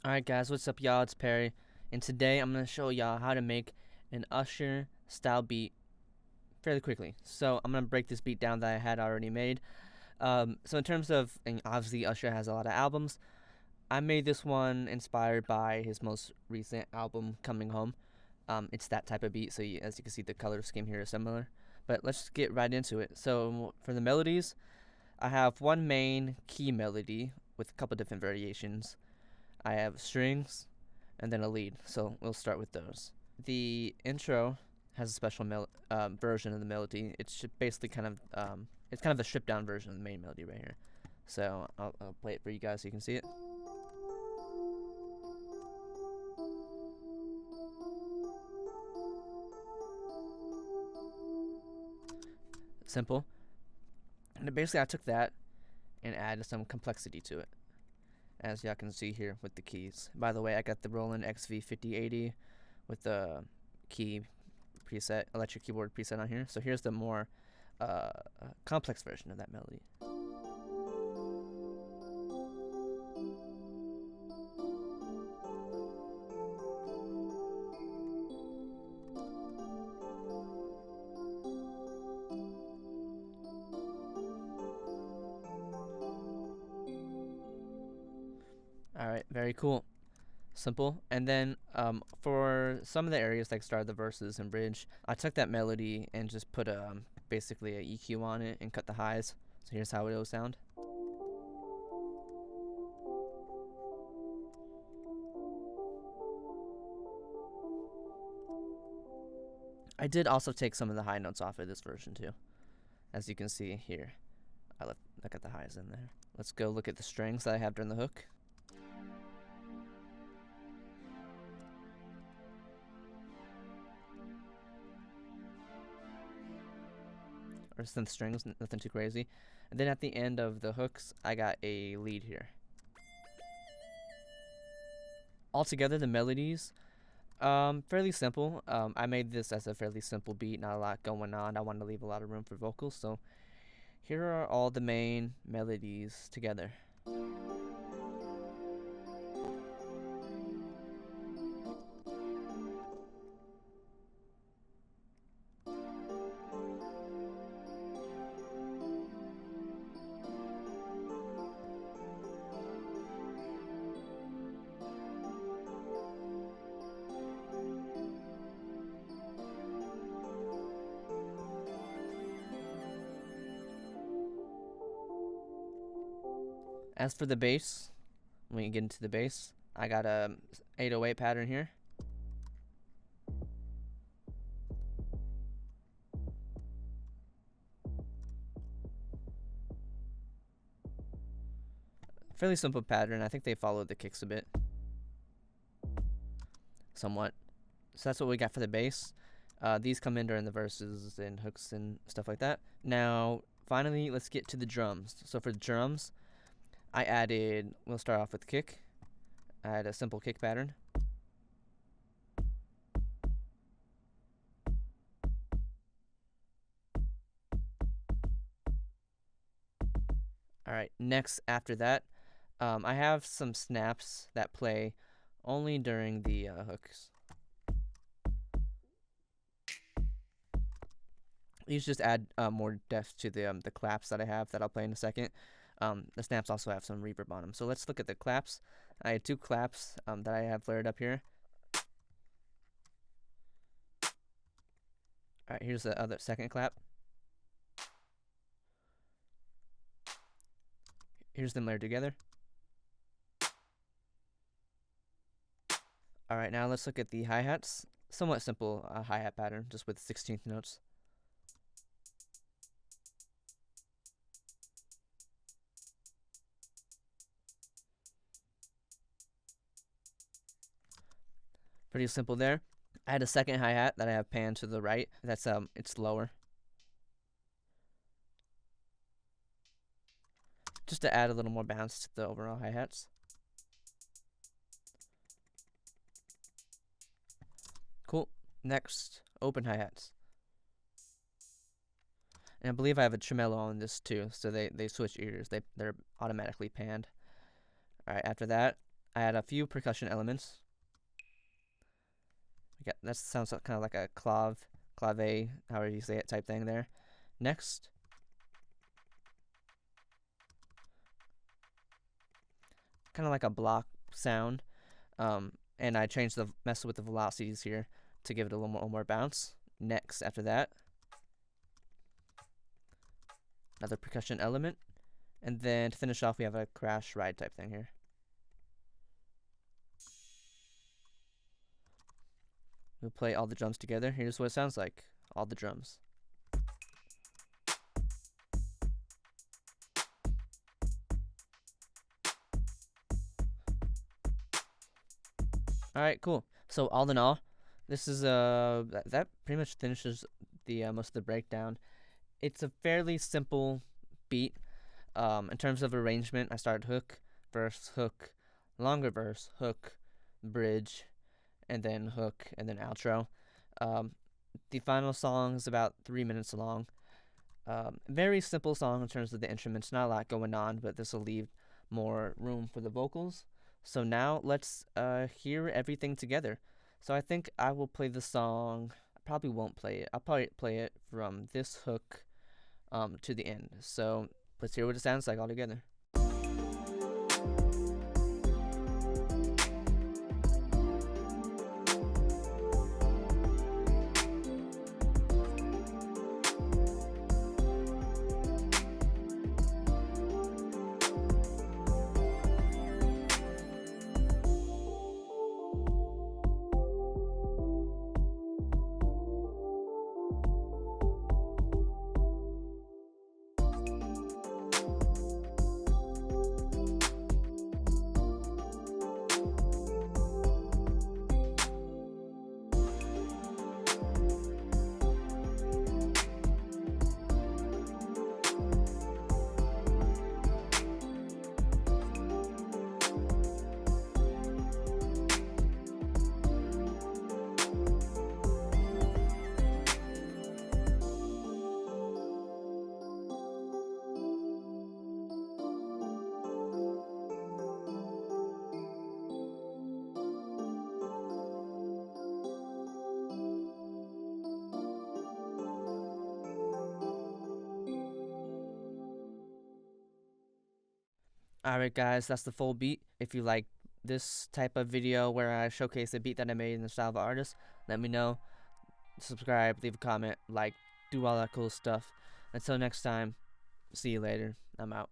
Alright guys, what's up y'all, it's Parry, and today I'm going to show y'all how to make an USHER style beat fairly quickly. So I'm going to break this beat down that I had already made. So in terms of, and obviously USHER has a lot of albums, I made this one inspired by his most recent album, Coming Home. It's that type of beat, so as you can see the color scheme here is similar. But let's get right into it. So for the melodies, I have one main key melody with a couple different variations. I have strings and then a lead, so we'll start with those. The intro has a special version of the melody. It's basically kind of a stripped down version of the main melody right here. So I'll play it for you guys so you can see it. Simple. And basically I took that and added some complexity to it, as y'all can see here with the keys. By the way, I got the Roland XV5080 with the key preset, electric keyboard preset on here. So here's the more complex version of that melody. Alright, very cool. Simple. And then for some of the areas like start of the verses and bridge, I took that melody and just put basically a EQ on it and cut the highs. So here's how it will sound. I did also take some of the high notes off of this version too, as you can see here. I got the highs in there. Let's go look at the strings that I have during the hook. Or synth strings, nothing too crazy. And then at the end of the hooks, I got a lead here. Altogether, the melodies, fairly simple. I made this as a fairly simple beat, not a lot going on. I wanted to leave a lot of room for vocals, so here are all the main melodies together. As for the bass, when you get into the bass, I got a 808 pattern here. Fairly simple pattern. I think they followed the kicks a bit. Somewhat. So that's what we got for the bass. These come in during the verses and hooks and stuff like that. Now, finally, let's get to the drums. So for the drums, I added, we'll start off with the kick. I had a simple kick pattern. Alright, next after that, I have some snaps that play only during the hooks. These just add more depth to the claps that I have that I'll play in a second. The snaps also have some reverb on them. So let's look at the claps. I had two claps that I have layered up here. Alright, here's the other second clap. Here's them layered together. Alright, now let's look at the hi-hats. Somewhat simple hi-hat pattern, just with 16th notes. Pretty simple there. I had a second hi-hat that I have panned to the right. That's it's lower. Just to add a little more bounce to the overall hi-hats. Cool. Next, open hi-hats. And I believe I have a tremolo on this too, so they switch ears. They're automatically panned. Alright, after that, I add a few percussion elements. That sounds kind of like a clave, however you say it, type thing there. Next, kind of like a block sound, and I changed mess with the velocities here to give it a little more bounce. Next, after that, another percussion element, and then to finish off, we have a crash ride type thing here. We'll play all the drums together. Here's what it sounds like. All the drums. Alright, cool. So all in all, this is that pretty much finishes the most of the breakdown. It's a fairly simple beat. In terms of arrangement, I started hook, verse, hook, longer verse, hook, bridge, and then hook, and then outro. The final song is about 3 minutes long. Very simple song in terms of the instruments, not a lot going on, but this will leave more room for the vocals. So now let's hear everything together. So I think I will play the song. I probably won't play it. I'll probably play it from this hook to the end. So let's hear what it sounds like all together. Alright guys, that's the full beat. If you like this type of video where I showcase a beat that I made in the style of an artist, let me know. Subscribe, leave a comment, like, do all that cool stuff. Until next time, see you later. I'm out.